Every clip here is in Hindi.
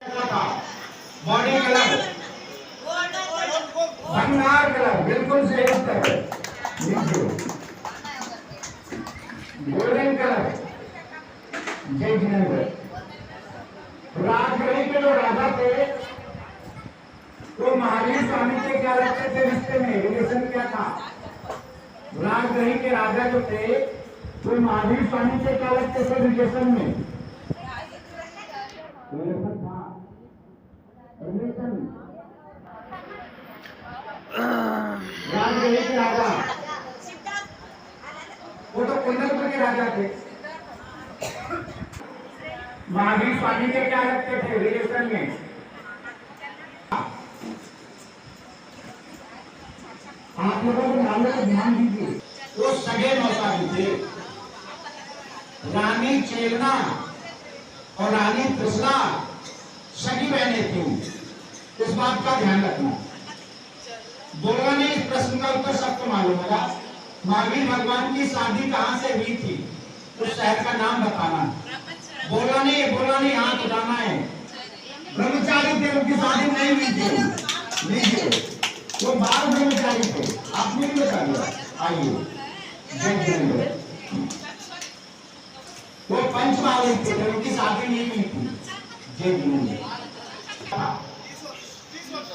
था बॉडी कलर भंगार कलर, बिल्कुल सही उत्तर है। गोल्डन कलर जय जिनेंद्र। राजगढ़ी के जो राजा थे तो महावीर स्वामी से क्या रखते थे, रिश्ते में रिलेशन क्या था? राजगढ़ी के राजा जो थे तो महावीर स्वामी से क्या रखते थे रिलेशन में? रिलेशन था, रिलेशन। राजगढ़ी के राजा वो तो कुंदनपुर के राजा थे, महावीर स्वामी के क्या रखते थे रिलेशन में? आप लोगों को मामले को ध्यान दीजिए। वो सगे मौसारी थे, रानी चेलना और रानी त्रिशला सगी बहनें थी, इस बात का ध्यान रखना। बोला ने इस प्रश्न का उत्तर सबको मालूम होगा। महावीर भगवान की शादी कहाँ से हुई थी, उस शहर का नाम बताना। बोला नहीं हाथ उठाना है। ब्रह्मचारी थे, उनकी शादी नहीं हुई थी, लीजिए वो बाल ब्रह्मचारी थे, आपने भी बता दिया। आइए जय जिनेंद्र। वो पंचमाली थे, उनकी शादी नहीं हुई थी, जय जिनेंद्र।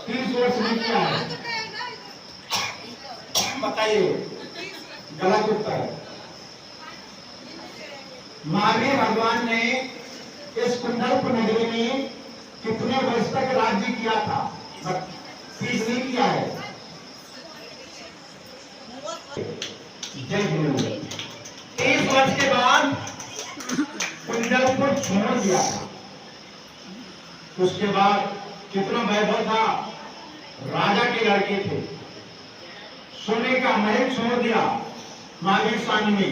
30 वर्ष में क्या है बताइए? गलत उत्तर। महावीर भगवान ने इस कुंडलपुर नगरी में कितने वर्ष तक राज्य किया था? 30 नहीं किया है। जय जिनेंद्र। 30 वर्ष के बाद कुंडलपुर छोड़ दिया था। उसके बाद कितना वैभव था, राजा के लड़के थे, सोने का महल छोड़ दिया। महावीर स्वामी ने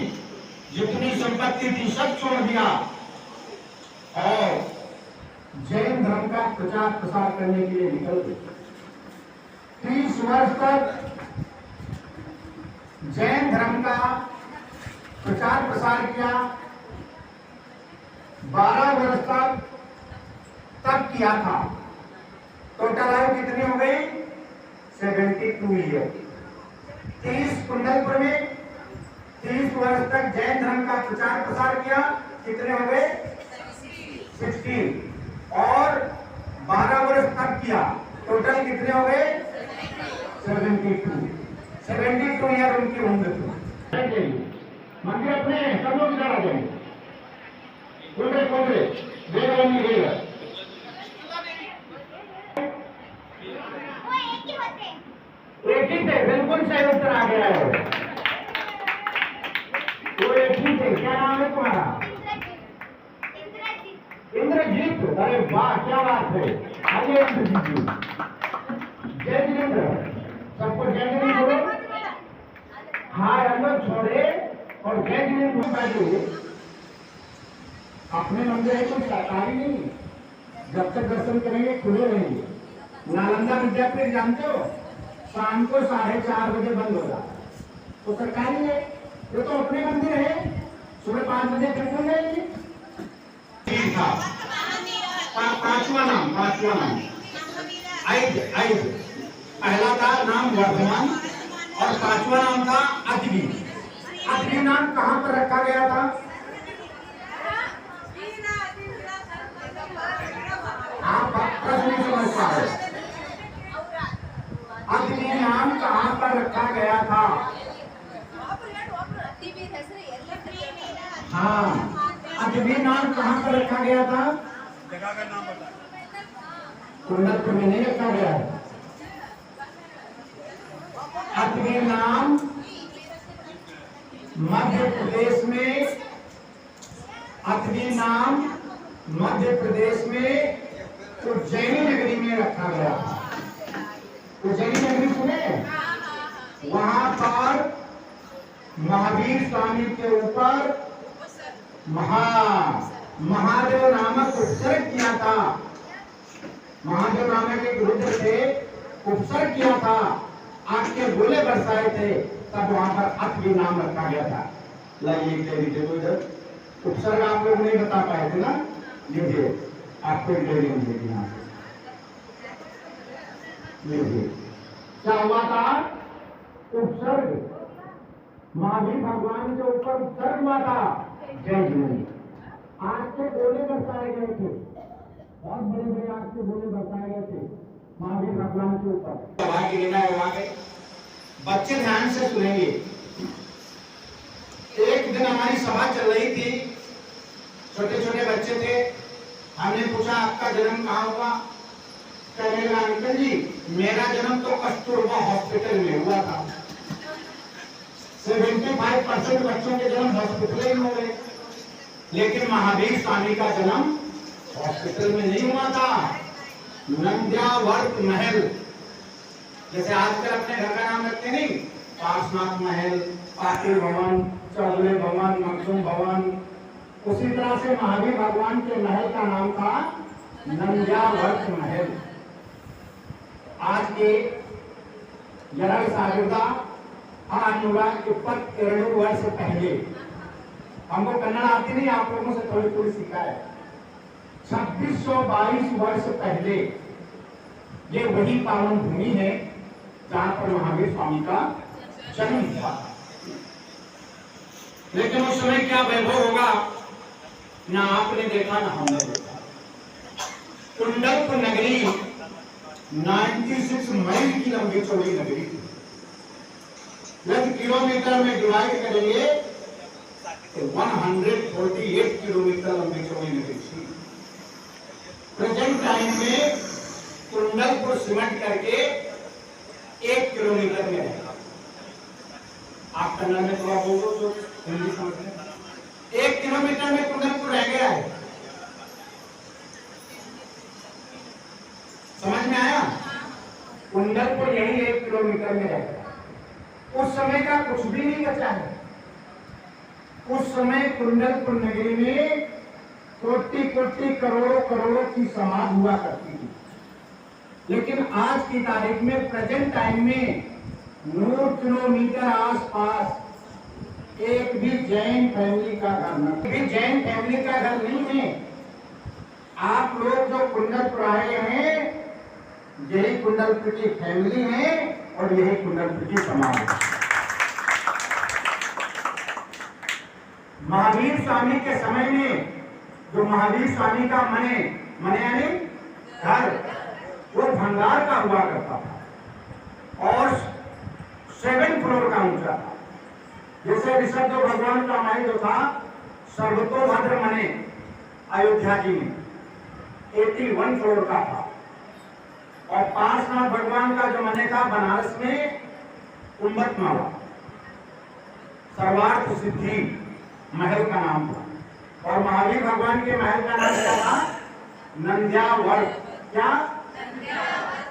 जितनी संपत्ति थी सब छोड़ दिया और जैन धर्म का प्रचार प्रसार करने के लिए निकल गए। 30 वर्ष तक जैन धर्म का प्रचार प्रसार किया। 12 वर्ष तक तब किया था। टोटल आयु कितनी हो गई? 72 ईयर। 30 कुंडलपुर में 30 वर्ष तक जैन धर्म का प्रचार प्रसार किया, कितने हो गए? 16। और 12 वर्ष तक किया, टोटल कितने हो गए? 72 ईयर उनकी उम्र थी। मंदिर अपने सब लोग इधर आ जाएंगे। एक ही थे, बिल्कुल सही उत्तर आ गया है। वो एक ही थे। क्या नाम है तुम्हारा? इंद्रजीत। अरे वाह, क्या बात है। आइए इंद्रजीत जी। जय जिनेंद्र। सबको जय जिनेंद्र बोलो। हाय अंदर छोड़े और जय जिनेंद्र बैठे। अपने मंदिर है कोई सरकारी नहीं, जब तक दर्शन करेंगे खुले रहेंगे। नालंदा विद्यापीठ जानते हो, शाम को 4:30 बजे बंद होगा, तो सरकारी है। ये तो अपने मंदिर है, सुबह 5 बजे तक खुल जाएंगे। पांचवा नाम पहला था नाम वर्धमान और 5वां नाम था अग्नि। अग्नि नाम कहाँ पर रखा गया था? आप प्रश्न नहीं समझ पा रहे। अग्नि नाम कहाँ पर रखा गया था? हाँ, अग्नि नाम कहाँ पर रखा गया था? जगह का नाम बता। कुंडलपुर में नहीं रखा गया है। अग्नि नाम मध्य प्रदेश में, अग्नि नाम मध्य प्रदेश में उज्जैनी नगरी में रखा गया था। उज्जैनी नगरी सुने? वहां पर महावीर स्वामी के ऊपर महादेव नामक उपसर्ग किया था। महादेव नामक एक रुद्र थे, उपसर्ग किया था, आग के गोले बरसाए थे, तब वहां पर अग्नि नाम रखा गया था। लाइए देखो इधर, उपसर्ग आप लोग नहीं बता पाए थे ना, लीजिए आपको एक डेरी मिलेगी यहाँ। महावीर भगवान के ऊपर उत्सर्ग हुआ था। जय जिनेन्द्र। आज के गोले बरसाए गए थे, बहुत बड़े बड़े आज के गोले बरसाए गए थे महावीर भगवान के ऊपर। सभा की लेना है वहां के बच्चे ध्यान से सुनेंगे। एक दिन हमारी सभा चल रही थी, छोटे छोटे बच्चे थे। हमने पूछा आपका जन्म कहाँ हुआ? कहने लगा अंकल जी मेरा जन्म तो कस्तूरबा हॉस्पिटल में हुआ था। 75% बच्चों के जन्म हॉस्पिटल में हो गए, लेकिन महावीर स्वामी का जन्म हॉस्पिटल में नहीं हुआ था। नंद्यावर्त महल, जैसे आजकल अपने घर का नाम रखते नहीं, पार्श्वनाथ महल, पाटिल भवन, चौगले भवन, मखदूम भवन, उसी तरह से महावीर भगवान के महल का नाम था नंद्यावर्त महल। आज के जरा सागिरदा 822 वर्ष पहले, हमको कन्नड़ आती नहीं, आप लोगों से थोड़ी थोड़ी सीखा है। 2622 वर्ष पहले ये वही पावन भूमि है जहां पर महावीर स्वामी का जन्म हुआ। लेकिन उस समय क्या वैभव होगा ना आपने देखा ना हमने देखा। कुंडलपुर नगरी 96 मील की लंबी चौड़ी नगरी थी। यदि किलोमीटर में डिवाइड करेंगे तो 148 किलोमीटर लंबी चौड़ी नगरी थी। प्रेजेंट टाइम में कुंडलपुर सिमट करके 1 किलोमीटर में है। आप कन्नड़ में थोड़ा बोलो तो हिंदी समझ में। 1 किलोमीटर में कुंडलपुर रह गया है। समझ में आया? कुंडलपुर यही 1 किलोमीटर में रह गया। उस समय का कुछ भी नहीं बचा है। उस समय कुंडलपुर नगरी में कोटि कोटि करोड़ों करोड़ों की समाज हुआ करती थी। लेकिन आज की तारीख में प्रेजेंट टाइम में 9 किलोमीटर आसपास एक भी जैन फैमिली का घर नहीं, भी जैन फैमिली का घर नहीं है। आप लोग जो कुंडलपुर आए हैं, यही कुंडलपुर की फैमिली है और यही कुंडलपुर की समाज है। महावीर स्वामी के समय में जो महावीर स्वामी का मने यानी घर, वो भंगार का हुआ करता था और 7 फ्लोर का ऊंचा था। जैसे ऋषभ जो भगवान का महल जो था सर्वतोभद्र मने अयोध्या जी में 81 फ्लोर का था, और पार्श्वनाथ भगवान का जो मने था बनारस में उम्मतमाला सर्वार्थ सिद्धि महल का नाम था। और महावीर भगवान के महल का नाम क्या था? नंद्यावर्त। क्या?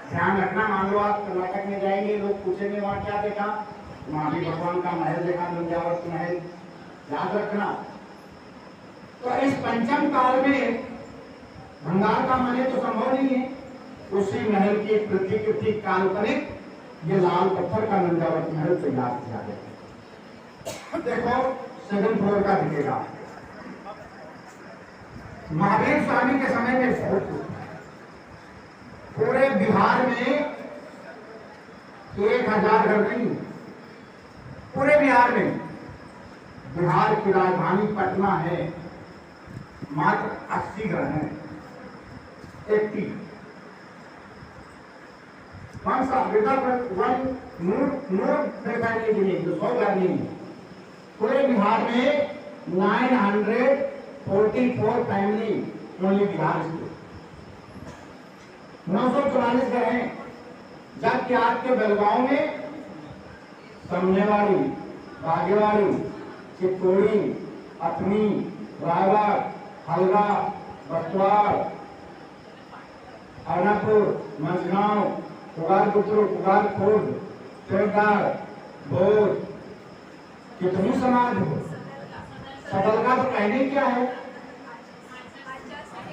ध्यान रखना, मान लो आप कर्नाटक में जाएंगे, लोग पूछेंगे वहां क्या देखा, महावीर भगवान का महल देखा, नंद्यावर्त महल, याद रखना। तो इस पंचम काल में भंगार का महल तो संभव नहीं है। उसी महल की प्रतिकृति काल्पनिक ये लाल पत्थर का नंद्यावर्त महल तैयार किया गया। देखो 7 फ्लोर का दिखेगा। महावीर स्वामी के समय में बहुत पूरे बिहार में 1000 घर नहीं, पूरे बिहार में, बिहार की राजधानी पटना है, मात्र 80 घर हैं। 80 कौन सा विदर्भ नूर फैमिली की नहीं, 100 घर नहीं। पूरे बिहार में 944 फैमिली ओनली बिहार से 944 घर हैं। जबकि आपके बेलगांव में समनेवाड़ी, बागेवाड़ी, चित्तौड़ी, अथनी, रायगढ़, हल्दा, बसवाड़, अरनापुर, मंझगांव, पुगारपुर, पुगारखोर्द, सेवदार, भोज, कितनी समाज हो। सदल का तो कहने क्या है?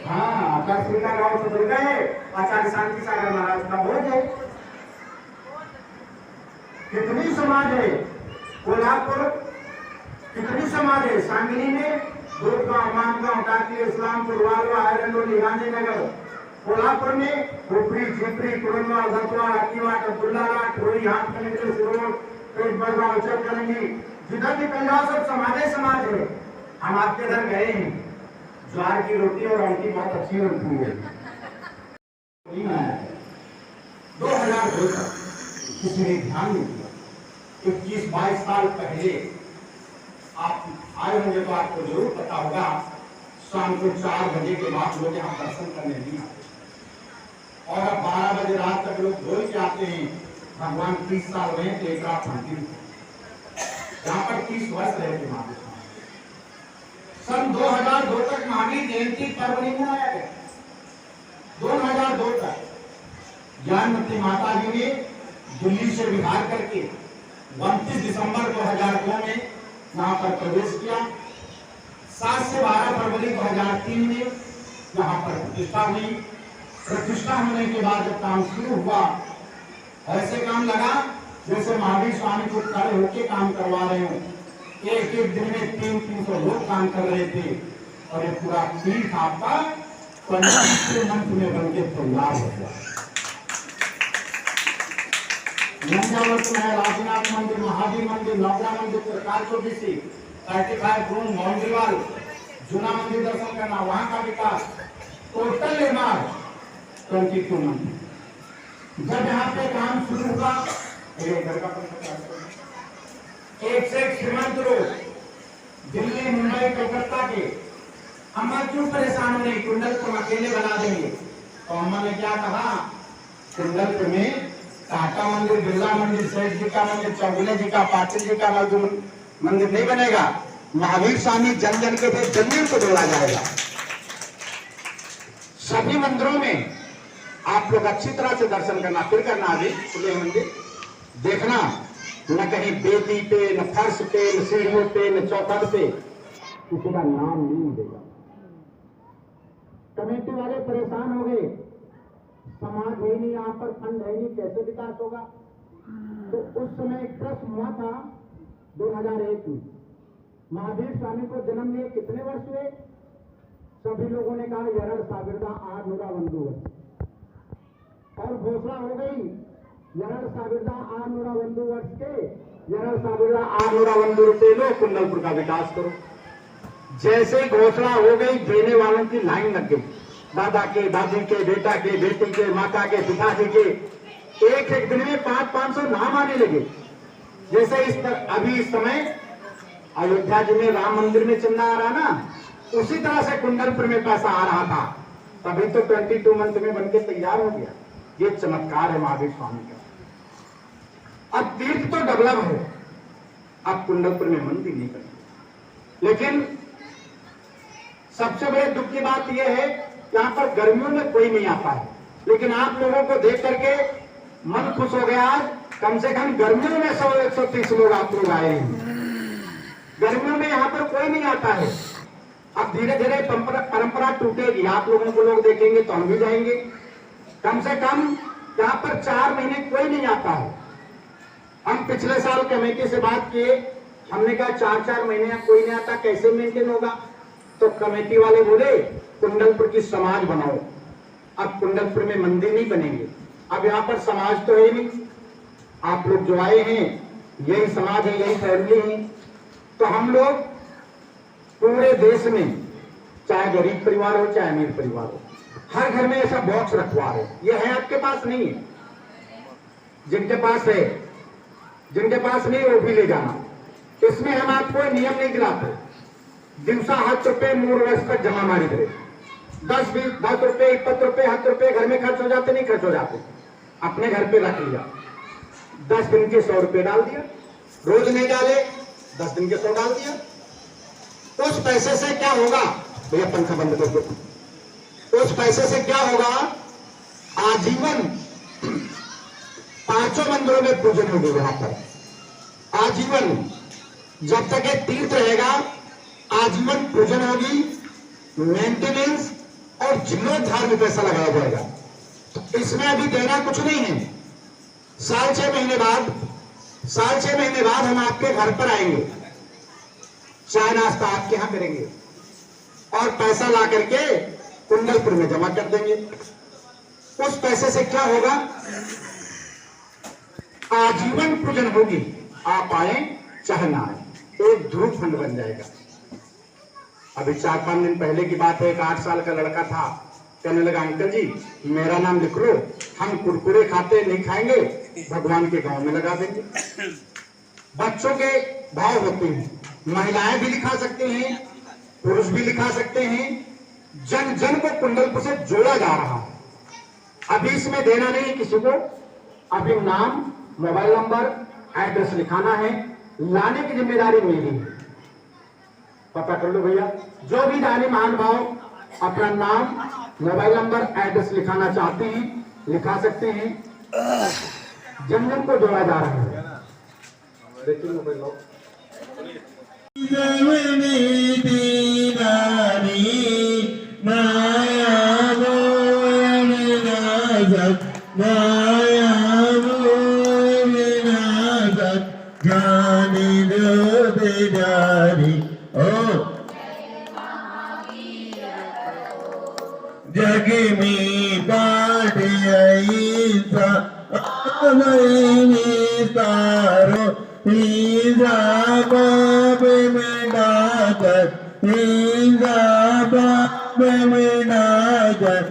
हाँ, आचार्य का गाँव सदल का है, आचार्य शांति सागर महाराज का भोज है। कितनी समाज है? कोल्हापुर कितनी समाज है? सांगली में दूधगांव, मानगांव, टाकी, इस्लामपुर, वालवा, आयरन, गांधीनगर। कोल्हापुर में खोपड़ी, झिपरी, कुरनवा, दत्तवाड़, अकीवाट, अब्दुल्लाघाट, रोही, हाटकलेश्वर, सिरोड, पेट, बड़गांव, चौकरंगी, जिधर भी कहीं जाओ सब समाज समाज है। हम आपके इधर गए हैं, ज्वार की रोटी और आमटी बहुत अच्छी रोटी है। 2002 तक किसी ने ध्यान नहीं दिया। 21-22 साल पहले आप आए होंगे तो आपको जरूर पता होगा, शाम को 4 बजे के बाद लोग यहाँ दर्शन करने नहीं आते और अब 12 बजे रात तक लोग बोल के आते हैं। भगवान 30 साल रहे तो एक रात मंदिर यहाँ पर 30 वर्ष रहे थे महावीर। सन 2002 तक महावीर जयंती पर्व नहीं मनाया गया। 2002 तक ज्ञानमती माता जी ने दिल्ली से विहार करके 29 दिसंबर 2002 में यहाँ पर प्रवेश किया। 7 से 12 फरवरी 2003 में यहाँ पर प्रतिष्ठा हुई। प्रतिष्ठा होने के बाद जब काम शुरू हुआ, ऐसे काम लगा जैसे महावीर स्वामी को खड़े होकर काम करवा रहे हो। एक एक दिन में 300-300 लोग काम कर रहे थे और ये पूरा पीठ आपका 25 मंथ में बनके तैयार हो गया। नंदावर्त में राजनाथ मंदिर, महावीर मंदिर, नवग्रह मंदिर, सरकार को भी 35 रूम बाउंड्री वाल, जूना मंदिर दर्शन करना, वहां का विकास, टोटल निर्माण 22 मंथ। जब यहाँ पे काम शुरू हुआ, एक से एक श्रीमंत लोग दिल्ली, मुंबई, कलकत्ता के, अम्मा क्यों परेशान हो रही, कुंडलपुर अकेले बना देंगे। तो अम्मा ने क्या कहा, कुंडलपुर में टाटा मंदिर, बिरला मंदिर, सेठ जी का मंदिर, चौगुले जी का, पाटिल जी का मंदिर नहीं बनेगा। महावीर स्वामी जन जन के थे, जमीन को जोड़ा जाएगा। सभी मंदिरों में आप लोग अच्छी तरह से दर्शन करना, फिर करना। अभी खुले मंदिर देखना, न कहीं बेदी पे, न फर्श पे, न सीढ़ियों पे, न चौखट पे किसी का नाम नहीं मिलेगा। कमेटी वाले परेशान हो गए, समाज है नहीं, यहाँ पर फंड है नहीं, कैसे विकास होगा। तो उस समय एक प्रश्न हुआ था 2001 में, महावीर स्वामी को जन्म लिए कितने वर्ष हुए। सभी लोगों ने कहा 2601 वर्ष और घोषणा हो गई 2601 वर्ष के 2601 रुपए लो, कुंडलपुर का विकास करो। जैसे घोषणा हो गई, देने वालों की लाइन लग गई। दादा के, दादी के, बेटा के, बेटी के, माता के, पिताजी के, एक एक दिन में 500-500 नाम आने लगे। जैसे अभी इस समय अयोध्या जी में राम मंदिर में चंदा आ रहा ना, उसी तरह से कुंडलपुर में पैसा आ रहा था। तभी तो 22 मंथ में बनके तैयार हो गया। ये चमत्कार है महावीर स्वामी का। अब तीर्थ तो डेवलप है, अब कुंडलपुर में मंदिर नहीं बने। लेकिन सबसे बड़े दुख की बात यह है, यहाँ पर गर्मियों में कोई नहीं आता है। लेकिन आप लोगों को देख करके मन खुश हो गया। आज कम से कम गर्मियों में 100-130 लोग आप लोग आए हैं। गर्मियों में यहाँ पर कोई नहीं आता है। अब धीरे धीरे परंपरा टूटेगी। आप लोगों को लोग देखेंगे तो हम भी जाएंगे। कम से कम यहाँ पर 4 महीने कोई नहीं आता है। हम पिछले साल कमेटी से बात किए, हमने कहा 4-4 महीने कोई नहीं आता, कैसे मेंटेन होगा। तो कमेटी वाले बोले कुंडलपुर की समाज बनाओ। अब कुंडलपुर में मंदिर नहीं बनेंगे, अब यहाँ पर समाज तो है नहीं। आप लोग जो आए हैं यही समाज है, यही फैमिली है। तो हम लोग पूरे देश में, चाहे गरीब परिवार हो चाहे अमीर परिवार हो, हर घर में ऐसा बॉक्स रखवा रहे। ये है आपके पास नहीं है, जिनके पास है, जिनके पास नहीं वो भी ले जाना। इसमें हम आपको नियम नहीं दिलाते। दिवसा 10 रुपए मूल वर्ष तक जमा मारी करे। 10 रुपए, 20 रुपए, 10 रुपए घर में खर्च हो जाते, नहीं खर्च हो जाते, अपने घर पे रख लिया। 10 दिन के 100 रुपए डाल दिया, रोज नहीं डाले 10 दिन के 100 डाल दिया। उस पैसे से क्या होगा, भैया पंखा बंद कर दो। उस पैसे से क्या होगा, आजीवन 5 मंदिरों में पूजन होगी। वहां पर आजीवन, जब तक एक तीर्थ रहेगा, आजीवन पूजन होगी, मेंटेनेंस और जीर्णोद्धार में पैसा लगाया जाएगा। तो इसमें अभी देना कुछ नहीं है। साल 6 महीने बाद हम आपके घर पर आएंगे, चाय नाश्ता आपके यहां करेंगे और पैसा ला करके कुंडलपुर में जमा कर देंगे। उस पैसे से क्या होगा, आजीवन पूजन होगी। आप आए चाहे ना आए। एक ध्रुव फंड बन जाएगा। अभी 4-5 दिन पहले की बात है, एक 8 साल का लड़का था, कहने लगा अंकल जी मेरा नाम लिख लो, हम कुरकुरे खाते नहीं खाएंगे, भगवान के गांव में लगा देंगे। बच्चों के भाव होते हैं, महिलाएं भी लिखा सकते हैं, पुरुष भी लिखा सकते हैं। जन जन को कुंडल से जोड़ा जा रहा है। अभी इसमें देना नहीं किसी को, अभी नाम, मोबाइल नंबर, एड्रेस लिखाना है, लाने की जिम्मेदारी मेरी है। पता कर लो भैया, जो भी दानी महानुभाव अपना नाम, मोबाइल नंबर, एड्रेस लिखाना चाहते हैं लिखा सकते हैं। जन जन को जोड़ा जा रहा है। देखिए मोबाइल लो। जाने दो बेदारी ओ जग में बाढ़ ऐसा सारो बाब में डाकर बाब में डाकर